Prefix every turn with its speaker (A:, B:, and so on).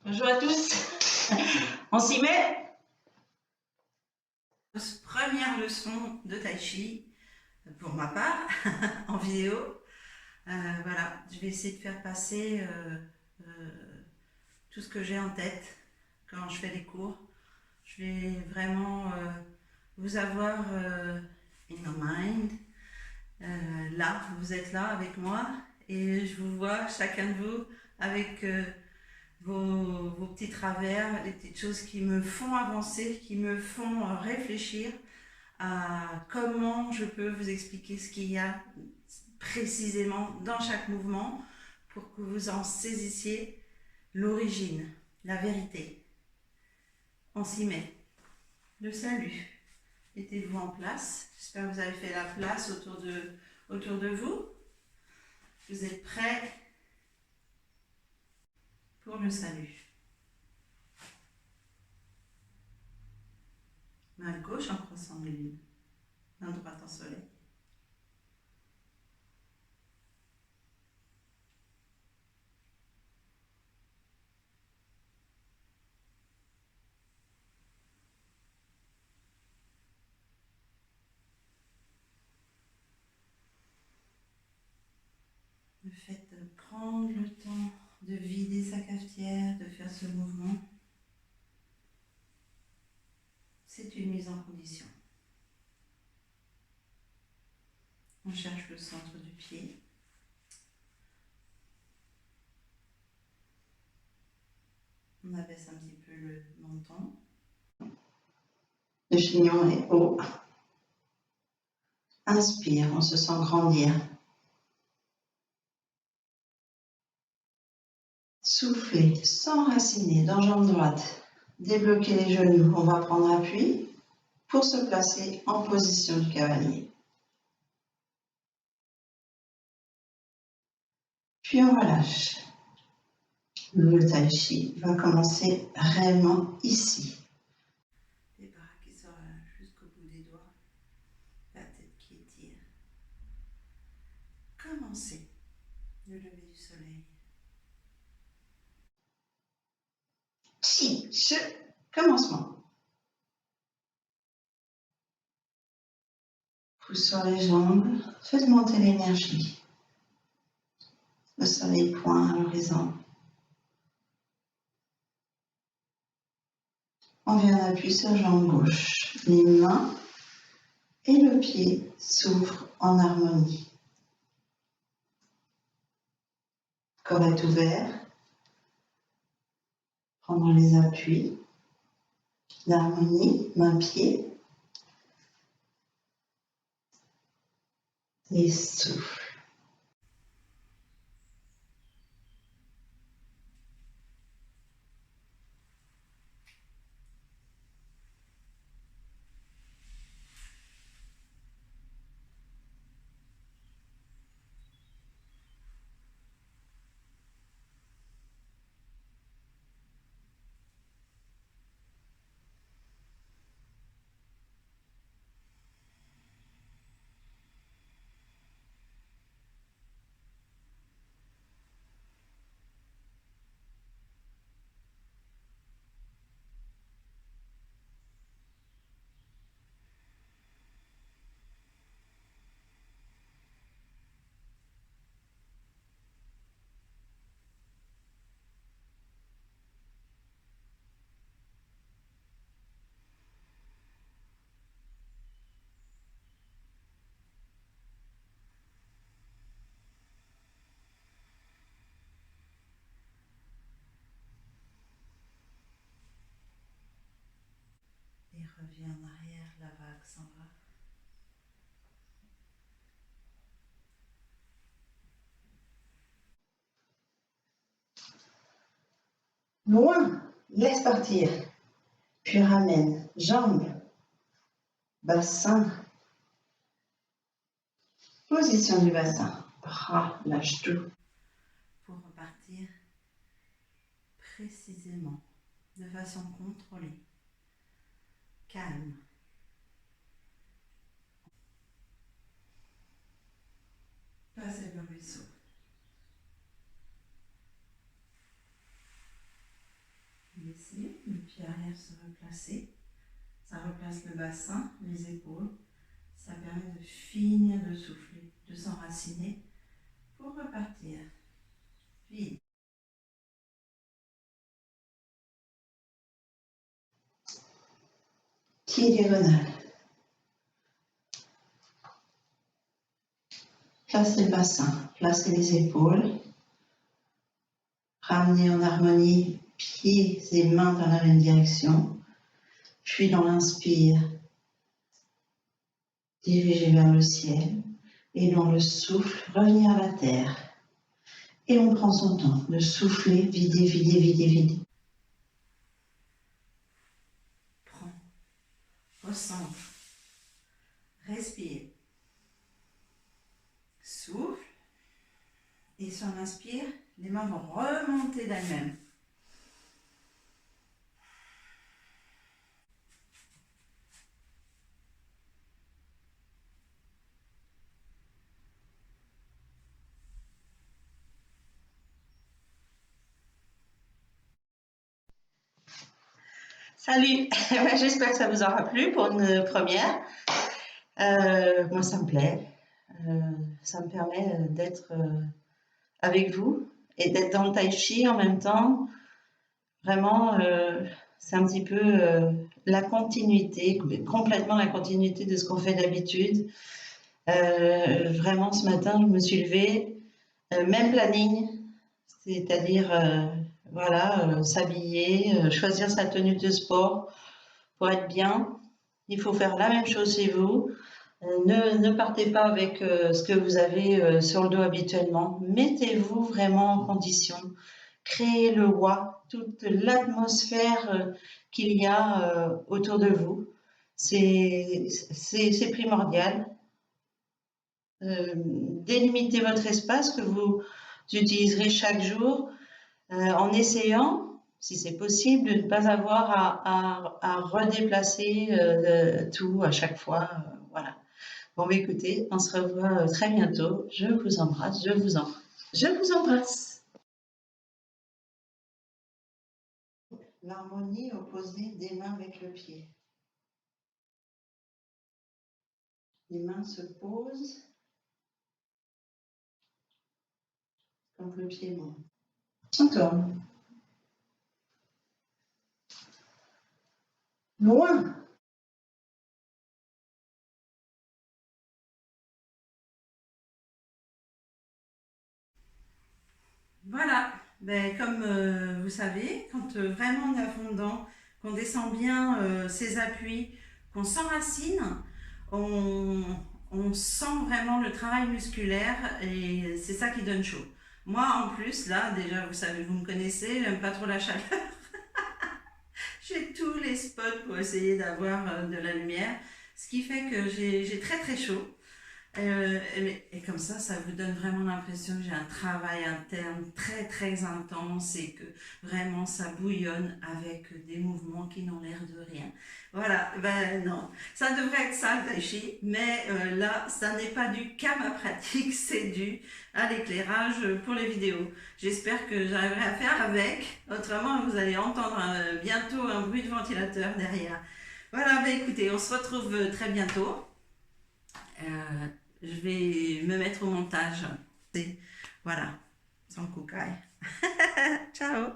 A: Bonjour à tous, on s'y met. Première leçon de Tai Chi, pour ma part, en vidéo. Voilà, je vais essayer de faire passer tout ce que j'ai en tête quand je fais des cours. Je vais vraiment vous avoir in my mind. Là, vous êtes là avec moi et je vous vois, chacun de vous, avec vos petits travers, les petites choses qui me font avancer, qui me font réfléchir à comment je peux vous expliquer ce qu'il y a précisément dans chaque mouvement pour que vous en saisissiez l'origine, la vérité. On s'y met. Le salut. Mettez-vous en place. J'espère que vous avez fait la place autour de vous. Vous êtes prêts pour le salut. Main gauche en croissant de lune. Main droite en soleil. Le fait de prendre le temps de vider sa cafetière, de faire ce mouvement, c'est une mise en condition. On cherche le centre du pied. On abaisse un petit peu le menton. Le chignon est haut. Inspire, on se sent grandir. Soufflez, s'enraciner dans jambe droite. Débloquer les genoux. On va prendre appui pour se placer en position du cavalier. Puis on relâche. Le tai chi va commencer réellement ici. Les bras qui sortent jusqu'au bout des doigts. La tête qui étire. Commencez le lever du soleil. Chi, commencement. Pousse sur les jambes, faites monter l'énergie. Le soleil pointe à l'horizon. On vient en appui sur jambe gauche. Les mains et le pied s'ouvrent en harmonie. Corps est ouvert. Prendre les appuis. L'harmonie, main-pied. Et souffle. Et reviens en arrière, la vague s'en va. Loin, laisse partir. Puis ramène, jambes, bassin. Position du bassin. Bras, lâche tout. Pour repartir précisément, de façon contrôlée. Calme. Passez le ruisseau. replacer, le pied arrière se replacer. Ça replace le bassin, les épaules. Ça permet de finir de souffler, de s'enraciner pour repartir. Vide. Pied diagonal. Placez le bassin, placez les épaules. Ramenez en harmonie pieds et mains dans la même direction. Puis dans l'inspire, dirigez vers le ciel. Et dans le souffle, revenir à la terre. Et on prend son temps de souffler, vider, vider, vider, vider. Prends, recentre, respire, souffle. Et sur l'inspire, les mains vont remonter d'elles-mêmes. Salut, j'espère que ça vous aura plu pour une première. Moi, ça me plaît. Ça me permet d'être avec vous et d'être dans le tai chi en même temps. Vraiment, c'est un petit peu la continuité, complètement la continuité de ce qu'on fait d'habitude. Vraiment, ce matin, je me suis levée, même planning, c'est-à-dire voilà, s'habiller, choisir sa tenue de sport pour être bien. Il faut faire la même chose chez vous. Ne partez pas avec ce que vous avez sur le dos habituellement. Mettez-vous vraiment en condition. Créez le wa, toute l'atmosphère qu'il y a autour de vous. C'est primordial. Délimitez votre espace que vous utiliserez chaque jour en essayant, si c'est possible, de ne pas avoir à redéplacer tout à chaque fois. Voilà. Bon, écoutez, on se revoit très bientôt. Je vous embrasse, je vous embrasse. Je vous embrasse. L'harmonie opposée des mains avec le pied. Les mains se posent quand le pied monte. Encore. Loin. Voilà, ben, comme vous savez, quand vraiment on est à fond dedans, qu'on descend bien ses appuis, qu'on s'enracine, on, on sent vraiment le travail musculaire et c'est ça qui donne chaud. Moi en plus, là, déjà vous savez, vous me connaissez, j'aime pas trop la chaleur. J'ai tous les spots pour essayer d'avoir de la lumière, ce qui fait que j'ai très très chaud. Et comme ça vous donne vraiment l'impression que j'ai un travail interne très très intense et que vraiment ça bouillonne avec des mouvements qui n'ont l'air de rien. Voilà, ben non, ça devrait être ça le tai chi, mais là, ça n'est pas dû qu'à ma pratique, c'est dû à l'éclairage pour les vidéos. J'espère que j'arriverai à faire avec, autrement vous allez entendre bientôt un bruit de ventilateur derrière. Voilà, ben écoutez, on se retrouve très bientôt. Je vais me mettre au montage. Voilà, sans coucaille. Ciao